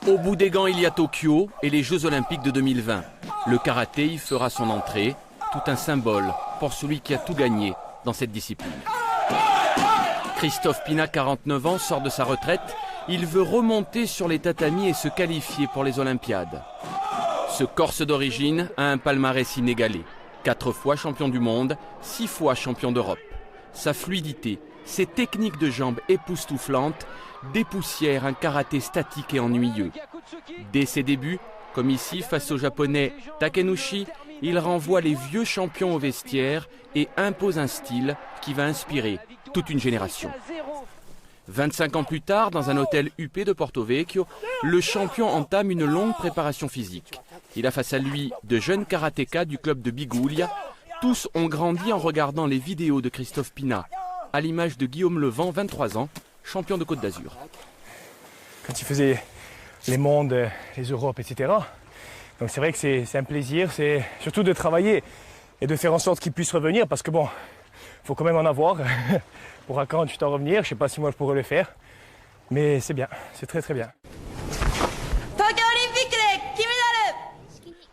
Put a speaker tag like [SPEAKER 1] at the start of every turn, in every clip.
[SPEAKER 1] Au bout des gants, il y a Tokyo et les Jeux Olympiques de 2020. Le karaté y fera son entrée, tout un symbole pour celui qui a tout gagné dans cette discipline. Christophe Pina, 49 ans, sort de sa retraite. Il veut remonter sur les tatamis et se qualifier pour les Olympiades. Ce Corse d'origine a un palmarès inégalé. 4 fois champion du monde, 6 fois champion d'Europe. Sa fluidité, ses techniques de jambes époustouflantes dépoussièrent un karaté statique et ennuyeux. Dès ses débuts, comme ici face au japonais Takenouchi, il renvoie les vieux champions au vestiaire et impose un style qui va inspirer toute une génération. 25 ans plus tard, dans un hôtel huppé de Porto Vecchio, le champion entame une longue préparation physique. Il a face à lui de jeunes karatékas du club de Biguglia. Tous ont grandi en regardant les vidéos de Christophe Pina, à l'image de Guillaume Levent, 23 ans, champion de Côte d'Azur.
[SPEAKER 2] Quand il faisait les mondes, les Europes, etc. Donc c'est vrai que c'est un plaisir, c'est surtout de travailler et de faire en sorte qu'il puisse revenir parce que bon, il faut quand même en avoir pour à 48 ans revenir. Je ne sais pas si moi je pourrais le faire, mais c'est bien, c'est très très bien.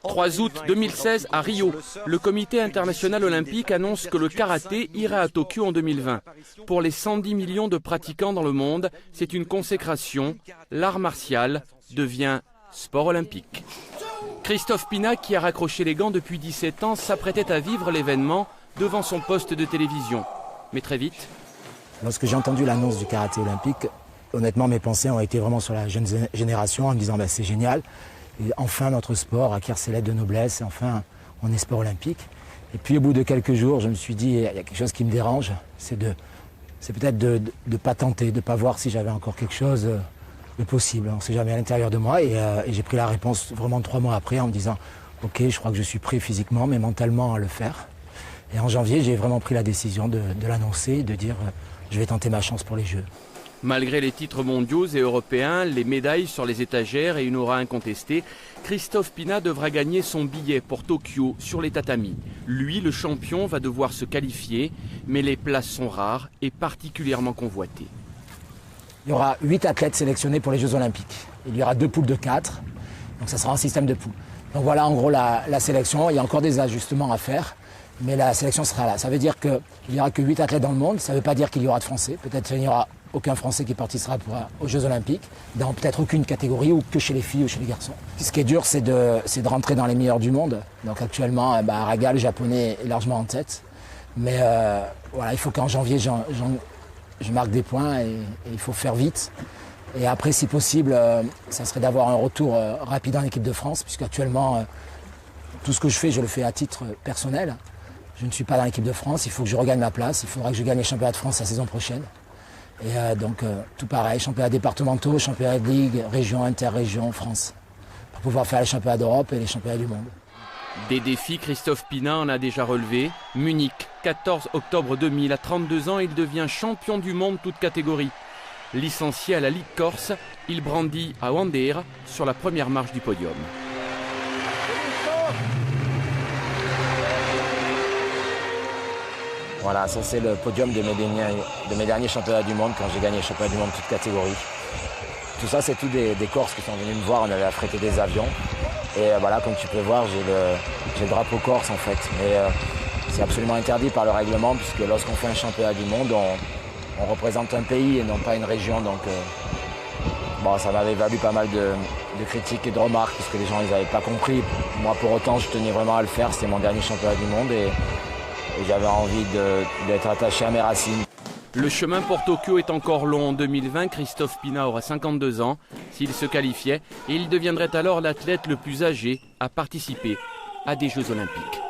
[SPEAKER 1] 3 août 2016 à Rio, le comité international olympique annonce que le karaté ira à Tokyo en 2020. Pour les 110 millions de pratiquants dans le monde, c'est une consécration. L'art martial devient sport olympique. Christophe Pina, qui a raccroché les gants depuis 17 ans, s'apprêtait à vivre l'événement devant son poste de télévision. Mais très vite...
[SPEAKER 3] Lorsque j'ai entendu l'annonce du karaté olympique, honnêtement mes pensées ont été vraiment sur la jeune génération en me disant c'est génial. Et enfin notre sport acquiert ses lettres de noblesse, et enfin on est sport olympique. Et puis au bout de quelques jours, je me suis dit, il y a quelque chose qui me dérange, c'est peut-être de ne pas tenter, de ne pas voir si j'avais encore quelque chose de possible. On ne sait jamais à l'intérieur de moi et j'ai pris la réponse vraiment 3 mois après en me disant, ok, je crois que je suis prêt physiquement mais mentalement à le faire. Et en janvier, j'ai vraiment pris la décision de l'annoncer, de dire, je vais tenter ma chance pour les Jeux.
[SPEAKER 1] Malgré les titres mondiaux et européens, les médailles sur les étagères et une aura incontestée, Christophe Pina devra gagner son billet pour Tokyo sur les tatamis. Lui, le champion, va devoir se qualifier, mais les places sont rares et particulièrement convoitées.
[SPEAKER 3] Il y aura 8 athlètes sélectionnés pour les Jeux Olympiques. Il y aura 2 poules de 4, donc ça sera un système de poules. Donc voilà en gros la sélection, il y a encore des ajustements à faire. Mais la sélection sera là. Ça veut dire qu'il n'y aura que 8 athlètes dans le monde. Ça ne veut pas dire qu'il y aura de Français. Peut-être qu'il n'y aura aucun Français qui participera aux Jeux Olympiques, dans peut-être aucune catégorie, ou que chez les filles ou chez les garçons. Ce qui est dur, c'est de rentrer dans les meilleurs du monde. Donc actuellement, Araga, le japonais, est largement en tête. Mais voilà, il faut qu'en janvier, je marque des points et il faut faire vite. Et après, si possible, ça serait d'avoir un retour rapide en équipe de France, puisque actuellement, tout ce que je fais, je le fais à titre personnel. Je ne suis pas dans l'équipe de France, il faut que je regagne ma place, il faudra que je gagne les championnats de France la saison prochaine. Et donc tout pareil, championnats départementaux, championnats de ligue, région, interrégion, France, pour pouvoir faire les championnats d'Europe et les championnats du monde.
[SPEAKER 1] Des défis, Christophe Pina en a déjà relevé. Munich, 14 octobre 2000, à 32 ans, il devient champion du monde toute catégorie. Licencié à la Ligue Corse, il brandit à Wandeer sur la première marche du podium.
[SPEAKER 3] Voilà, ça c'est le podium de mes derniers championnats du monde, quand j'ai gagné le championnat du monde toute catégorie. Tout ça, c'est tous des Corses qui sont venus me voir, on avait affrété des avions. Et voilà, comme tu peux voir, j'ai le drapeau corse en fait. Mais c'est absolument interdit par le règlement, puisque lorsqu'on fait un championnat du monde, on représente un pays et non pas une région. Donc bon, ça m'avait valu pas mal de critiques et de remarques, puisque les gens ils n'avaient pas compris. Moi, pour autant, je tenais vraiment à le faire, c'était mon dernier championnat du monde. Et j'avais envie d'être attaché à mes racines.
[SPEAKER 1] Le chemin pour Tokyo est encore long. En 2020, Christophe Pina aura 52 ans. S'il se qualifiait, il deviendrait alors l'athlète le plus âgé à participer à des Jeux Olympiques.